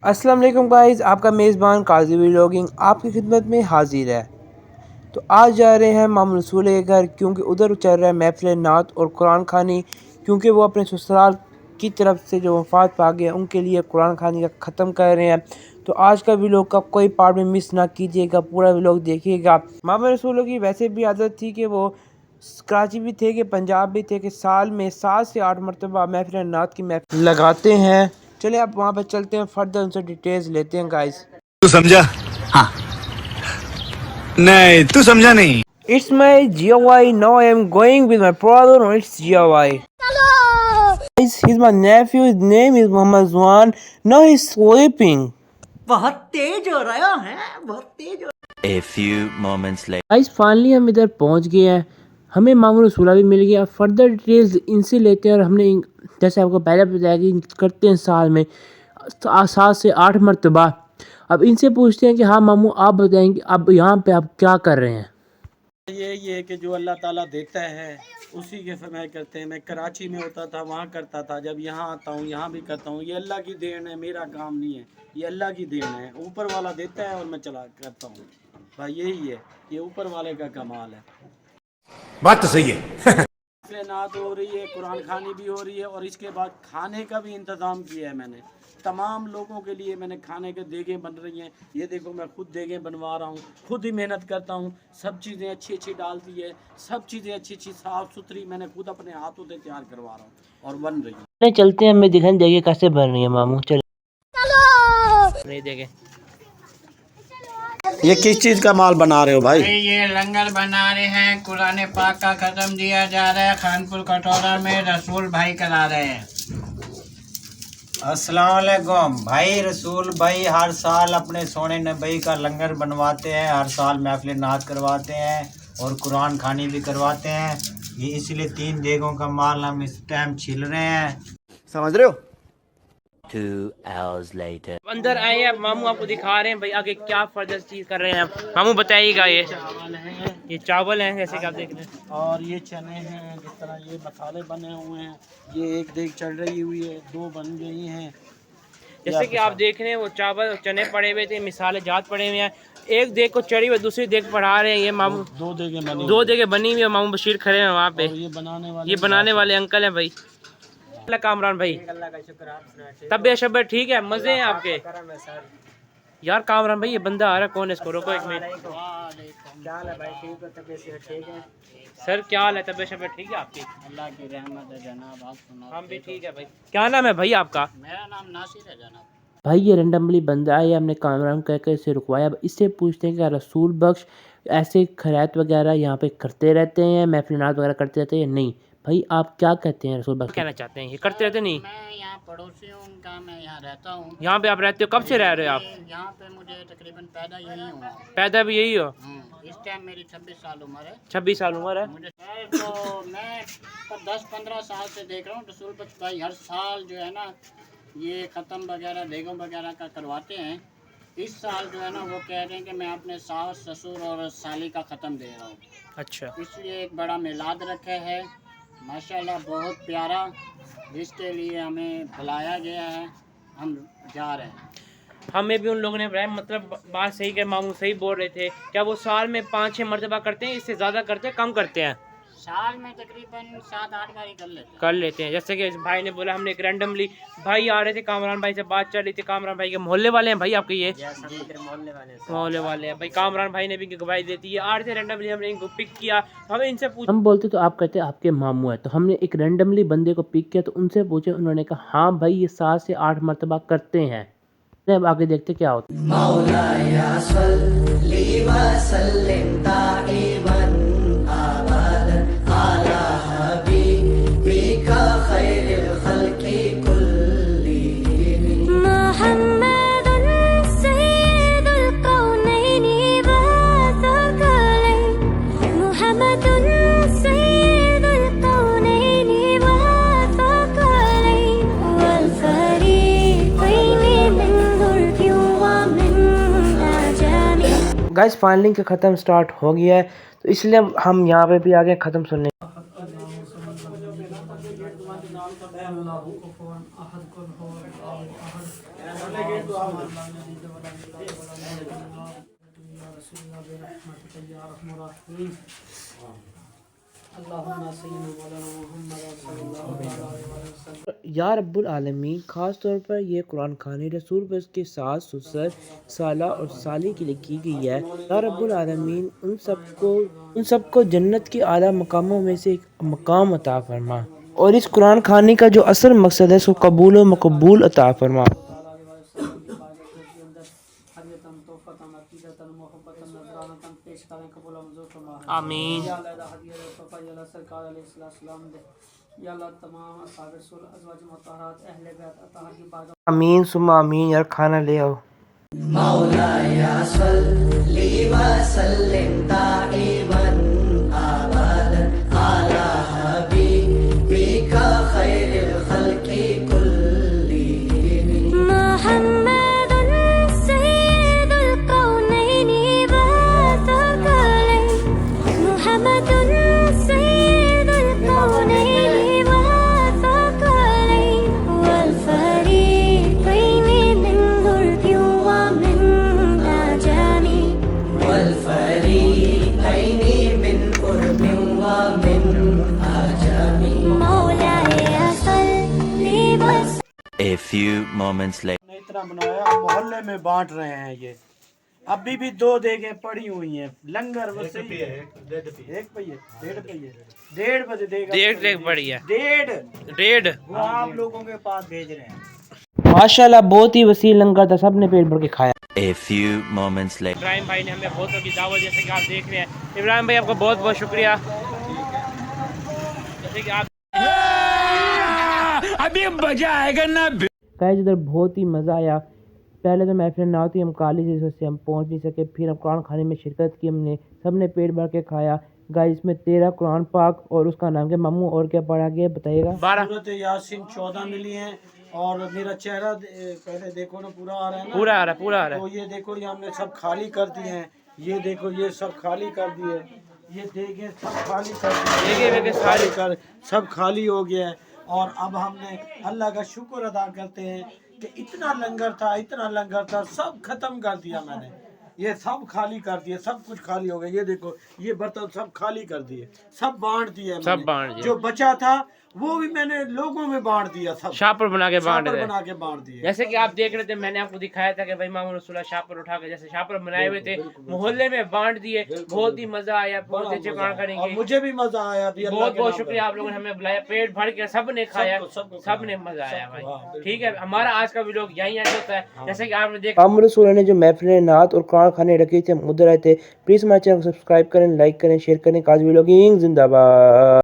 अस्सलाम वालेकुम गाइस, आपका मेज़बान काजी व्लॉगिंग आपकी खिदमत में हाजिर है। तो आज जा रहे हैं मामू रसूल के घर, क्योंकि उधर चल रहा है महफिल नात और कुरान खानी, क्योंकि वो अपने ससुराल की तरफ से जो वफ़ात पा गए उनके लिए कुरान खानी का ख़त्म कर रहे हैं। तो आज का व्लॉग का कोई पार्ट में मिस ना कीजिएगा, पूरा व्लॉग देखिएगा। मामू रसूल की वैसे भी आदत थी कि वो कराची भी थे कि पंजाब भी थे कि साल में 7 से 8 मरतबा महफिल नात की महफिल लगाते हैं। चले आप वहाँ पर चलते हैं, फर्दर उनसे डिटेल्स लेते हैं गाइस। तू समझा? हाँ। नहीं, तू समझा नहीं। It's my GY. Now I am going with my brother on its GY. Guys, he's my nephew. His name is Muhammad Zwan. Now he's sleeping. बहुत तेज हो रहा है, बहुत तेज हो। A few moments later. Guys finally हम इधर पहुंच गए हैं। हमें मामू रसूला भी मिल गया। फर्दर डिटेल्स इनसे लेते हैं और हमने जैसे आपको पहले बताया कि करते हैं साल में 7 से 8 मरतबा। अब इनसे पूछते हैं कि हाँ मामू आप बताएंगे अब यहाँ पे आप क्या कर रहे हैं। ये कि जो अल्लाह ताला देता है उसी के फरमाया करते हैं। मैं कराची में होता था, वहाँ करता था, जब यहाँ आता हूँ यहाँ भी करता हूँ। ये अल्लाह की देन है, मेरा काम नहीं है, ये अल्लाह की देन है। ऊपर वाला देता है और मैं चला करता हूँ। भाई यही है, ये ऊपर वाले का कमाल है। बात तो सही है। नात हो रही है, कुरान खानी भी हो रही है और इसके बाद खाने का भी इंतज़ाम किया है मैंने। तमाम लोगों के लिए मैंने खाने के देगें बन रही हैं। ये देखो मैं खुद देगें बनवा रहा हूँ, खुद ही मेहनत करता हूँ। सब चीज़ें अच्छी अच्छी डालती है, सब चीज़ें अच्छी अच्छी साफ़ सुथरी मैंने खुद अपने हाथों से तैयार करवा रहा हूँ और बन रही है। चलते हैं, हमें दिखाने देंगे कैसे बन रही है मामू। चलो नहीं देंगे। ये किस चीज़ का माल बना रहे हो भाई? ये लंगर बना रहे हैं, कुरान पाक का खत्म दिया जा रहा है। खानपुर कटोरा में रसूल भाई करा रहे हैं। अस्सलाम वालेकुम भाई। रसूल भाई हर साल अपने सोने नबी का लंगर बनवाते हैं, हर साल महफिल नात करवाते हैं और कुरान खानी भी करवाते हैं। ये इसलिए 3 देगों का माल हम इस टाइम छील रहे हैं, समझ रहे हो? 2 hours later. अंदर आए अब मामू आपको दिखा रहे हैं भाई आगे क्या फर्दर चीज कर रहे हैं आप। मामू बताइएगा। ये चावल हैं जैसे कि आप देख रहे हैं और ये चने हैं, जिस तरह ये मसाले बने हुए हैं। ये एक देग चढ़ रही हुई है, 2 बन गई हैं। जैसे कि आप देख रहे हैं वो चावल और चने पड़े हुए थे, मिसाले जात पड़े हुए हैं। एक देग को चढ़ी हुई, दूसरी देग पढ़ा रहे हैं। ये मामू 2 देगें बनी, 2 देगें बनी हुई है। मामू बशीर खड़े हैं वहाँ पे। ये बनाने वाले अंकल हैं भाई। कामरान भाई तबियत शबियत ठीक है, मजे हैं आपके? यार कामरान भाई ये बंदा आ रहा है, कौन है? इसको रोको 1 मिनट। सर क्या हाल है? तबियत शबियत ठीक है आपकी? अल्लाह की रहमत है जनाब, आप सुनाओ। हम भी ठीक है भाई। क्या नाम है भाई आपका? मेरा नाम नासिर है जनाब। भाई ये रैंडमली बंदा है, हमने कामरान कह कर इसे रुकवाया। अब इससे पूछते हैं कि रसूल बख्श ऐसे खैरात वगैरह यहाँ पे करते रहते हैं, महफिलात वगैरह करते रहते हैं या नहीं? भाई आप क्या कहते हैं? रसूल बख्श कहना चाहते हैं ये करते रहते नहीं? मैं यहाँ पड़ोसी हूँ उनका, मैं यहाँ रहता हूँ। यहाँ पे आप रहते हो? कब से रह रहे हो आप? यहाँ पे मुझे तकरीबन पैदा यही हुआ। पैदा भी यही हो? इस टाइम मेरी 26 साल उम्र है। 26 साल उम्र है। मुझे तो मैं 10-15 साल से देख रहा हूँ रसूल बख्श भाई हर साल जो है ना ये ख़त्म वगैरह देगों वगैरह का करवाते हैं। इस साल जो है ना वो कह रहे हैं कि मैं अपने सास ससुर और साली का ख़त्म दे रहा हूँ। अच्छा। इसलिए एक बड़ा मिलाद रखा है माशाल्लाह, बहुत प्यारा, जिसके लिए हमें बुलाया गया है। हम जा रहे हैं। हमें भी उन लोगों ने बताया, मतलब बात सही के मामू सही बोल रहे थे। क्या वो साल में 5-6 मरतबा करते हैं, इससे ज़्यादा करते हैं, कम करते हैं? साल में तकरीबन 7-8 बार कर लेते हैं। जैसे कि भाई ने बोला, हमने एक रैंडमली भाई आ रहे थे, कामरान भाई से बात चल रही थी। कामरान भाई के मोहल्ले वाले हैं भाई आपके? ये मोहल्ले वाले हैं भाई। कामरान भाई ने भी गवाही देती है। आ रहे थे रैंडमली, हमने इनको पिक किया। हमें इनसे पूछा, हम बोलते तो आप कहते आपके मामू है, तो हमने एक रैंडमली बंदे को पिक किया तो उनसे पूछे, उन्होंने कहा हाँ भाई ये 7 से 8 मरतबा करते हैं। अब आगे देखते क्या होता गाइस फाइनलिंग का ख़त्म स्टार्ट हो गया है, तो इसलिए हम यहाँ पे भी आ गए ख़त्म सुनने। या रब्बुल आलमीन, ख़ास तौर पर ये कुरान खानी रसूल पर उसके सास, ससुर, साला और साली के लिए की गई है। या रब्बुल आलमीन उन सबको जन्नत के आला मकामों में से एक मकाम अता फरमा और इस कुरान खानी का जो असल मकसद है सो कबूल व मकबूल अता फरमा। आमीन। आमीन सुम्मा आमीन। यार खाना ले आओ। A few moments later. इतना बनाया मोहल्ले में बांट रहे हैं ये। अभी भी 2 देगे पड़ी हुई हैं। लंगर वो सही है। 1 पहिए 1.5 पहिए 1.5 बजे देगा। 1.5 पड़ी है। 1.5 वो आप लोगों के पास भेज रहे हैं। माशाल्लाह बहुत ही वसी लंगर था, सबने पेट भर के खाया। A few moments later. Ibrahim भाई ने हमें बहुतों की दावत, जैसे कि आप देख रहे हैं। इब्राहिम भाई आपका बहुत बहुत शुक्रिया। जैसे कि आप अभी मजा आएगा ना। गाइस इधर बहुत ही मज़ा आया। पहले तो महफिल ना होती, हम काली से वजह से हम पहुंच नहीं सके। फिर हम कुरान खाने में शिरकत की, हमने सबने पेट भर के खाया। गाइस इसमें 13 कुरान पाक और उसका नाम क्या मामू और क्या पढ़ा गया बताइएगा। सूरत यासीन 14 मिली हैं और मेरा चेहरा पहले देखो ना, पूरा आ रहा है ना। पूरा आ रहा है। तो ये देखो, ये हमने सब खाली कर दिए हैं। ये देखो ये सब खाली कर दिए। ये देखे सब खाली कर दिए। सब खाली हो गया है। और अब हमने अल्लाह का शुक्र अदा करते हैं कि इतना लंगर था सब खत्म कर दिया मैंने। ये सब खाली कर दिए, सब कुछ खाली हो गया। ये देखो ये बर्तन सब खाली कर दिए, सब बांट दिए मैंने। जो बचा था वो भी मैंने लोगों में बांट दिया। सब शापर बना के बांट दिए। जैसे कि आप देख रहे थे, मैंने आपको दिखाया था कि भाई मामू रसूलुल्लाह शापर उठा के जैसे शापर बनाए हुए थे मोहल्ले में बांट दिए। बहुत ही मजा आया, बहुत अच्छे काम करेंगे। मुझे भी मजा आया। बहुत बहुत शुक्रिया, आप लोगों ने हमें बुलाया, पेट भर के सबने खाया, सबने मजा आया भाई। ठीक है, हमारा आज का व्लॉग यहीं एंड होता है। जैसे कि आपने देखा मामू रसूलुल्लाह ने जो महफिल नात और कुरान खाने रखी थी, हम उधर आए थे। प्लीज हमारे चैनल को सब्सक्राइब करें, लाइक करें, शेयर करें। काज़ी व्लॉगिंग जिंदाबाद।